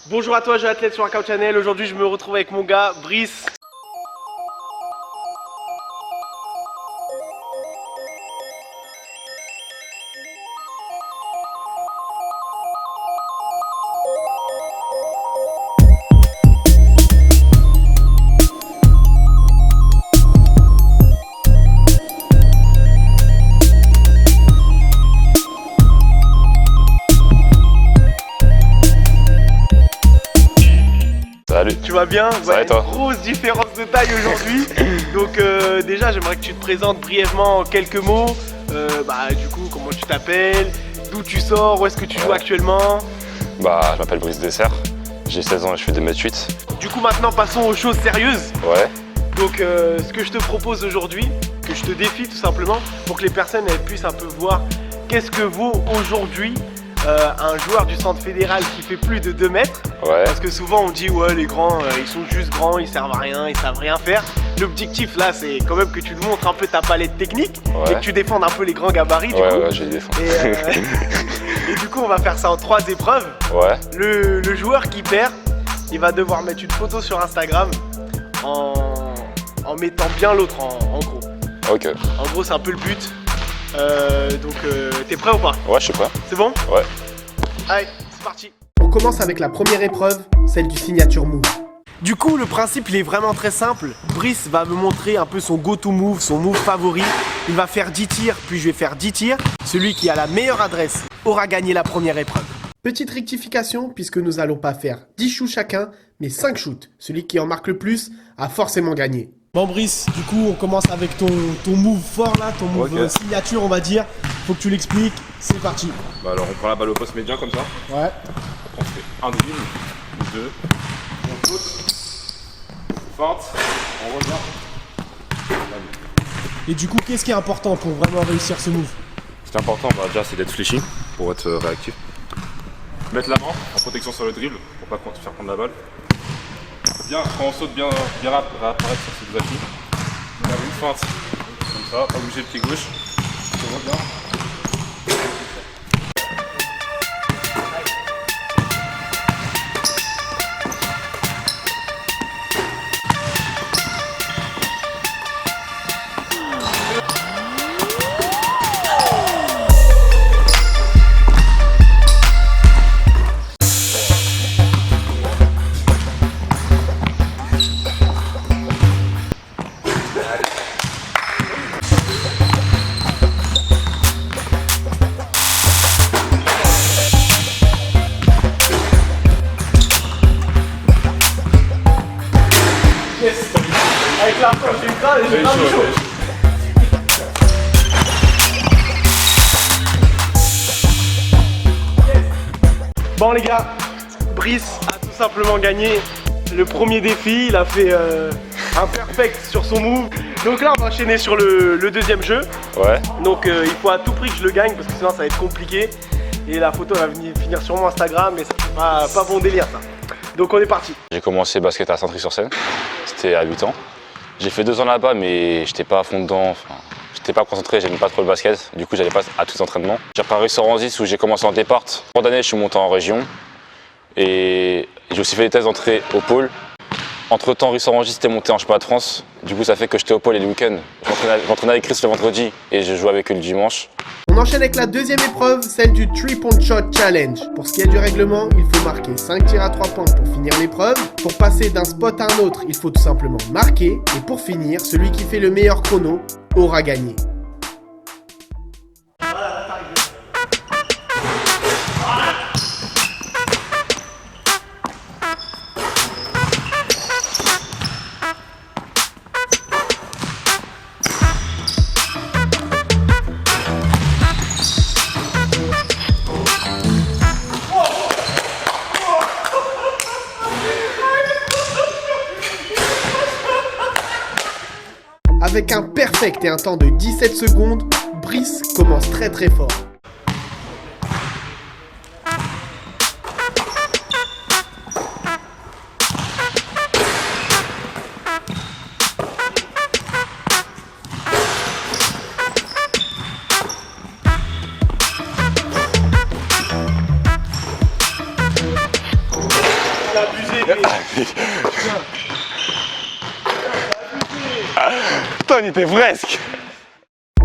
Bonjour à toi, je athlète sur Workout Channel. Aujourd'hui, je me retrouve avec mon gars, Brice. Salut. Tu vas bien? Ça va et toi? Grosse différence de taille aujourd'hui. Donc déjà, j'aimerais que tu te présentes brièvement en quelques mots. Du coup, comment tu t'appelles? D'où tu sors? Où est-ce que tu joues actuellement? Je m'appelle Brice Dessert, j'ai 16 ans et je fais 2m8. Du coup, maintenant, passons aux choses sérieuses. Ouais. Donc ce que je te propose aujourd'hui, que je te défie tout simplement, pour que les personnes elles puissent un peu voir qu'est-ce que vaut aujourd'hui un joueur du centre fédéral qui fait plus de 2 mètres. Ouais. Parce que souvent on dit ouais les grands ils sont juste grands, ils servent à rien, ils savent rien faire. L'objectif là c'est quand même que tu te montres un peu ta palette technique et que tu défendes un peu les grands gabarits du coup. Ouais, je vais les défendre. Et du coup on va faire ça en 3 épreuves. Ouais. Le joueur qui perd, il va devoir mettre une photo sur Instagram en mettant bien l'autre en gros. Ok. En gros c'est un peu le but. T'es prêt ou pas? Ouais, je sais pas. C'est bon? Ouais. Allez, c'est parti. On commence avec la première épreuve, celle du signature move. Du coup, le principe il est vraiment très simple. Brice va me montrer un peu son go-to move, son move favori. Il va faire 10 tirs, puis je vais faire 10 tirs. Celui qui a la meilleure adresse aura gagné la première épreuve. Petite rectification, puisque nous allons pas faire 10 shoots chacun, mais 5 shoots. Celui qui en marque le plus a forcément gagné. Bon Brice, du coup on commence avec ton move fort là, ton move signature on va dire. Faut que tu l'expliques, c'est parti. Alors on prend la balle au poste médian comme ça. Ouais. Après on fait un dribble, deux, on saute, feinte, on revient. Et du coup qu'est-ce qui est important pour vraiment réussir ce move? Ce qui est important déjà c'est d'être fléchi pour être réactif. Mettre la main en protection sur le dribble pour pas te faire prendre la balle. Bien, quand on saute, bien réapparaître sur ses deux appuis. On a une feinte, comme ça, pas bouger le pied gauche. On voit bien. Avec la force du crâne et j'ai pas chaud. Bon les gars, Brice a tout simplement gagné le premier défi. Il a fait un perfect sur son move. Donc là on va enchaîner sur le deuxième jeu. Ouais. Donc il faut à tout prix que je le gagne parce que sinon ça va être compliqué. Et la photo va finir sur mon Instagram et ça c'est pas bon délire ça. Donc on est parti. J'ai commencé basket à Saint-Tri-sur-Seine, c'était à 8 ans. J'ai fait 2 ans là-bas mais j'étais pas à fond dedans, j'étais pas concentré, j'aimais pas trop le basket. Du coup j'allais pas à tous les entraînements. J'ai reparu sur Rangis où j'ai commencé en départ. 3 années je suis monté en région et j'ai aussi fait des tests d'entrée au pôle. Entre temps, Rangis était monté en championnat de France. Du coup, ça fait que j'étais au pôle et le week-end. Je m'entraînais avec Chris le vendredi et je jouais avec eux le dimanche. On enchaîne avec la deuxième épreuve, celle du 3-point shot challenge. Pour ce qui est du règlement, il faut marquer 5 tirs à 3 points pour finir l'épreuve. Pour passer d'un spot à un autre, il faut tout simplement marquer. Et pour finir, celui qui fait le meilleur chrono aura gagné. Avec un perfect et un temps de 17 secondes, Brice commence très fort. t'as abusé, Brice. Putain, on était presque.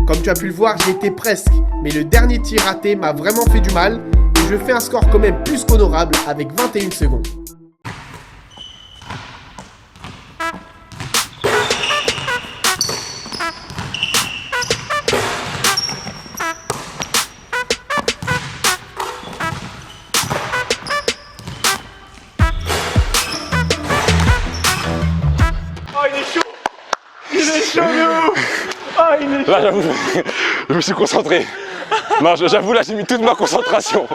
Comme tu as pu le voir, j'y étais presque. Mais le dernier tir raté m'a vraiment fait du mal. Et je fais un score quand même plus qu'honorable avec 21 secondes. Oh, il est chaud. Il est chaud, de ouf. Oh, il est chaud. Là, j'avoue, je me suis concentré. Non, j'avoue, là, j'ai mis toute ma concentration.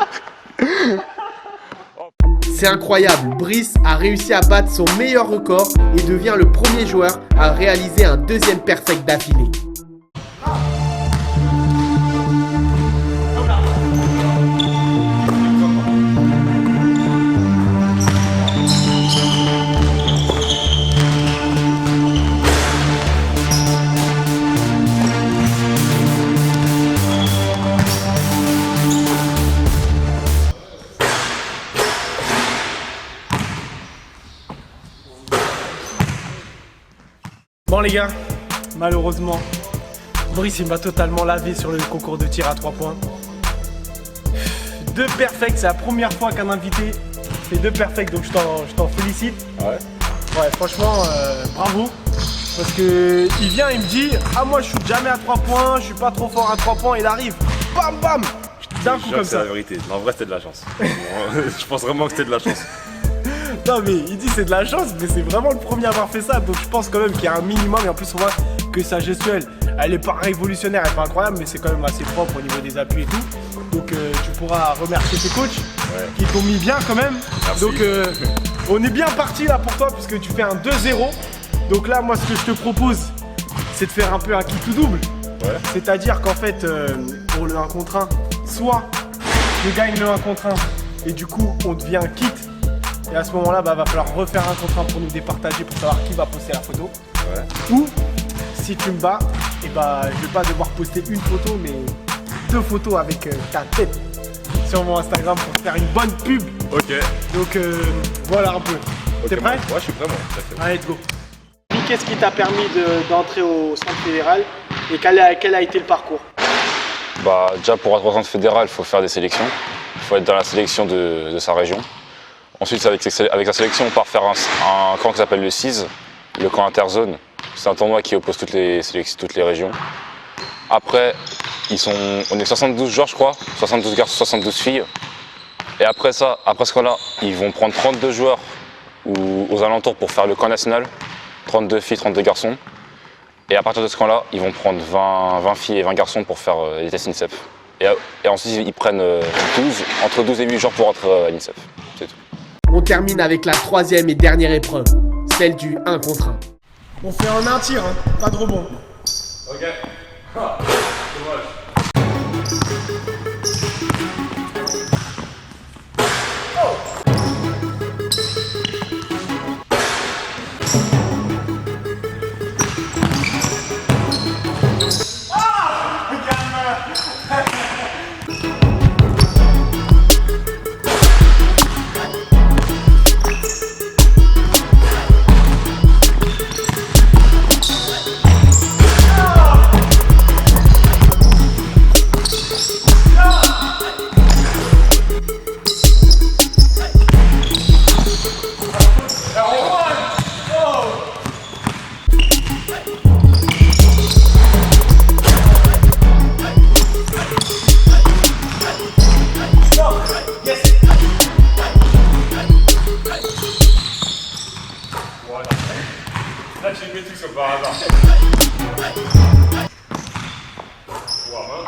C'est incroyable, Brice a réussi à battre son meilleur record et devient le premier joueur à réaliser un deuxième perfect d'affilée. Bon les gars, malheureusement, Brice il m'a totalement lavé sur le concours de tir à 3 points. 2 perfects, c'est la première fois qu'un invité fait 2 perfects, donc je t'en félicite. Ouais. Ouais, franchement, bravo. Parce que il vient, il me dit, ah moi je shoot jamais à 3 points, je suis pas trop fort à 3 points, il arrive, bam bam, d'un coup comme C'est ça. la vérité. En vrai, c'était de la chance. Je pense vraiment que c'était de la chance. Non mais il dit c'est de la chance, mais c'est vraiment le premier à avoir fait ça, donc je pense quand même qu'il y a un minimum, et en plus on voit que sa gestuelle, elle est pas révolutionnaire, elle est pas incroyable, mais c'est quand même assez propre au niveau des appuis et tout. Donc tu pourras remercier tes coachs qui t'ont mis bien quand même. Merci. Donc on est bien parti là pour toi puisque tu fais un 2-0. Donc là moi ce que je te propose c'est de faire un peu un qui tout double. Ouais. C'est-à-dire qu'en fait pour le 1 contre 1, soit je gagne le 1 contre 1 et du coup on devient quitte. Et à ce moment-là, va falloir refaire un contre 1 pour nous départager pour savoir qui va poster la photo. Ouais. Ou si tu me bats, et je vais pas devoir poster une photo, mais 2 photos avec ta tête sur mon Instagram pour faire une bonne pub. Ok. Donc voilà un peu. T'es prêt? Ouais, je suis prêt, moi. Allez, let's go. Qu'est-ce qui t'a permis d'entrer au centre fédéral et quel a été le parcours? Bah, déjà, pour être au centre fédéral, il faut faire des sélections. Il faut être dans la sélection de sa région. Ensuite, avec la sélection, on part faire un camp qui s'appelle le CIS, le camp interzone. C'est un tournoi qui oppose toutes les régions. Après, on est 72 joueurs, je crois, 72 garçons, 72 filles. Et après ce camp-là, ils vont prendre 32 joueurs aux alentours pour faire le camp national, 32 filles, 32 garçons. Et à partir de ce camp-là, ils vont prendre 20 filles et 20 garçons pour faire les tests INSEP. Et ensuite, ils prennent entre 12 et 8 jours pour entrer à l'INSEP. C'est tout. On termine avec la troisième et dernière épreuve, celle du 1 contre 1. On fait en un tir, hein, pas de rebond. Ok. Ah, dommage. Là, j'ai mis tout par hasard. Wow,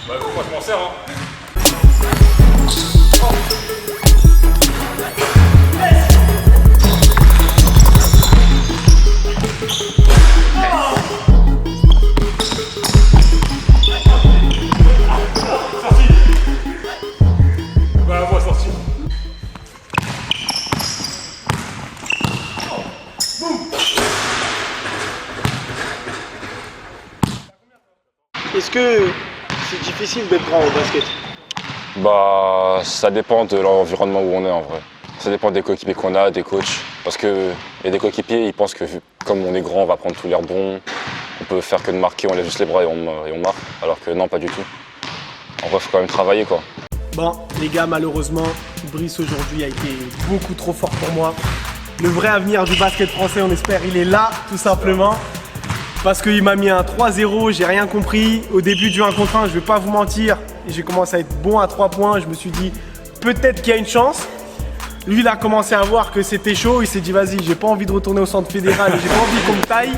bah, pourquoi je m'en sers, hein? difficile d'être grand au basket? Bah, ça dépend de l'environnement où on est en vrai. Ça dépend des coéquipiers qu'on a, des coachs. Parce qu'il y a des coéquipiers, ils pensent que comme on est grand, on va prendre tous les rebonds. On peut faire que de marquer, on lève juste les bras et on marque. Alors que non, pas du tout. En vrai, il faut quand même travailler quoi. Bon, les gars, malheureusement, Brice aujourd'hui a été beaucoup trop fort pour moi. Le vrai avenir du basket français, on espère, il est là, tout simplement. Parce qu'il m'a mis un 3-0, j'ai rien compris. Au début du 1 contre 1, je vais pas vous mentir, j'ai commencé à être bon à 3 points. Je me suis dit, peut-être qu'il y a une chance. Lui, il a commencé à voir que c'était chaud. Il s'est dit, vas-y, j'ai pas envie de retourner au centre fédéral, j'ai pas envie qu'on me taille.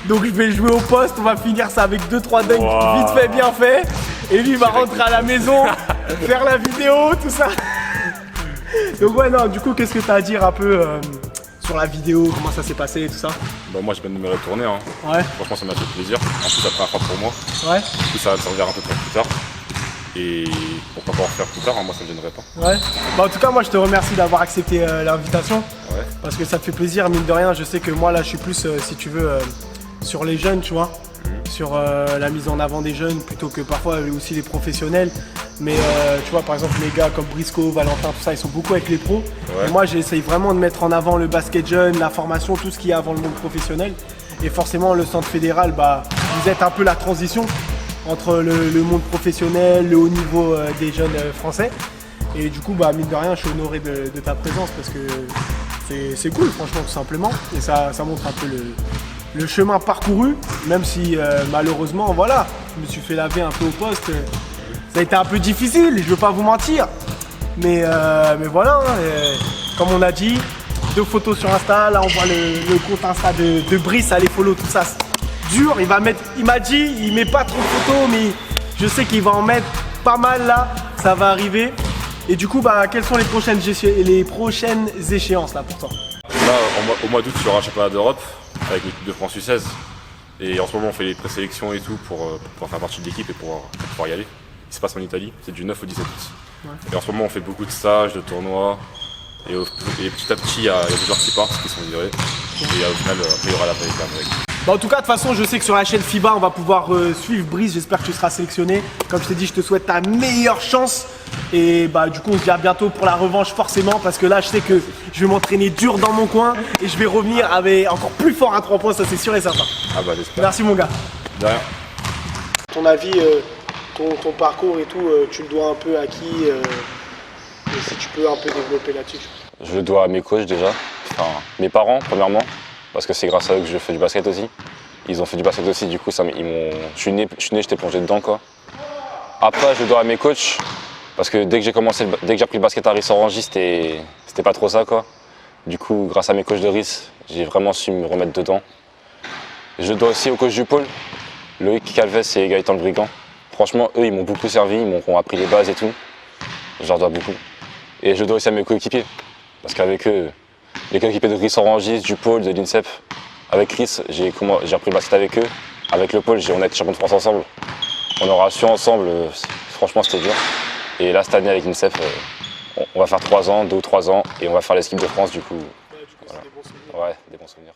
Donc je vais jouer au poste, on va finir ça avec 2-3 dunks vite fait, bien fait. Et lui, il va rentrer à la maison, faire la vidéo, tout ça. Donc ouais, non, du coup, qu'est-ce que tu as à dire un peu sur la vidéo, comment ça s'est passé et tout ça? Bah, moi, je viens de me retourner. Hein. Ouais. Franchement, ça m'a fait plaisir. En plus, ça fera un pour moi. Ouais. Du coup, ça va me servir un peu plus tard. Et pourquoi pas en refaire plus tard, hein, moi, ça me gênerait pas. Ouais. Bah, en tout cas, moi, je te remercie d'avoir accepté l'invitation. Ouais. Parce que ça te fait plaisir, mine de rien. Je sais que moi, là, je suis plus, si tu veux, sur les jeunes, tu vois. Sur la mise en avant des jeunes plutôt que parfois aussi les professionnels. Mais tu vois, par exemple, les gars comme Briscoe, Valentin, tout ça, ils sont beaucoup avec les pros. Ouais. Et moi, j'essaye vraiment de mettre en avant le basket jeune, la formation, tout ce qu'il y a avant le monde professionnel. Et forcément, le centre fédéral, bah, vous êtes un peu la transition entre le monde professionnel, le haut niveau des jeunes français. Et du coup, bah, mine de rien, je suis honoré de ta présence parce que c'est cool, franchement, tout simplement. Et ça montre un peu le chemin parcouru, même si malheureusement, voilà, je me suis fait laver un peu au poste. Ça a été un peu difficile, je veux pas vous mentir. Mais voilà, comme on a dit, 2 photos sur Insta. Là, on voit le compte Insta de Brice, allez follow tout ça. Dur, il m'a dit, il met pas trop de photos, mais je sais qu'il va en mettre pas mal là. Ça va arriver. Et du coup, bah, quelles sont les prochaines échéances là pour toi? Là, au mois d'août, il y aura un championnat d'Europe avec l'équipe de France U16. Et en ce moment, on fait les présélections et tout pour faire partie de l'équipe et pour pouvoir y aller. Il se passe en Italie, c'est du 9 au 17 août. Ouais. Et en ce moment, on fait beaucoup de stages, de tournois. Et petit à petit, il y a des joueurs qui partent, qui sont virés. Et au final, il y aura la présélection avec. Bah en tout cas, de toute façon, je sais que sur la chaîne FIBA, on va pouvoir suivre Brice. J'espère que tu seras sélectionné. Comme je t'ai dit, je te souhaite ta meilleure chance. Et bah du coup, on se dit à bientôt pour la revanche forcément. Parce que là, je sais que je vais m'entraîner dur dans mon coin. Et je vais revenir avec encore plus fort à 3 points, ça c'est sûr et certain. Ah bah j'espère. Merci mon gars. De rien. Ton avis, ton parcours et tout, tu le dois un peu à qui et si tu peux un peu développer là-dessus. Je le dois à mes coachs déjà. Enfin, mes parents premièrement. Parce que c'est grâce à eux que je fais du basket aussi. Ils ont fait du basket aussi, du coup, je suis né, j'étais plongé dedans, quoi. Après, je le dois à mes coachs, parce que dès que j'ai appris le basket à Ris-Orangis, c'était pas trop ça, quoi. Du coup, grâce à mes coachs de Ris, j'ai vraiment su me remettre dedans. Je le dois aussi aux coachs du pôle, Loïc Calves et Gaëtan Le Brigand. Franchement, eux, ils m'ont beaucoup servi, ils m'ont appris les bases et tout. Je leur dois beaucoup. Et je le dois aussi à mes coéquipiers, parce qu'avec eux, les coéquipiers de Ris-Orangis, du pôle, de l'INSEP. Avec Ris, j'ai appris le basket avec eux. Avec le pôle, on a été champion de France ensemble. On aura su ensemble, franchement c'était dur. Et là, cette année avec l'INSEP, on va faire 3 ans, 2 ou 3 ans, et on va faire l'équipe de France du coup. Ouais, du coup, voilà. c'est des bons souvenirs. Ouais, des bons souvenirs.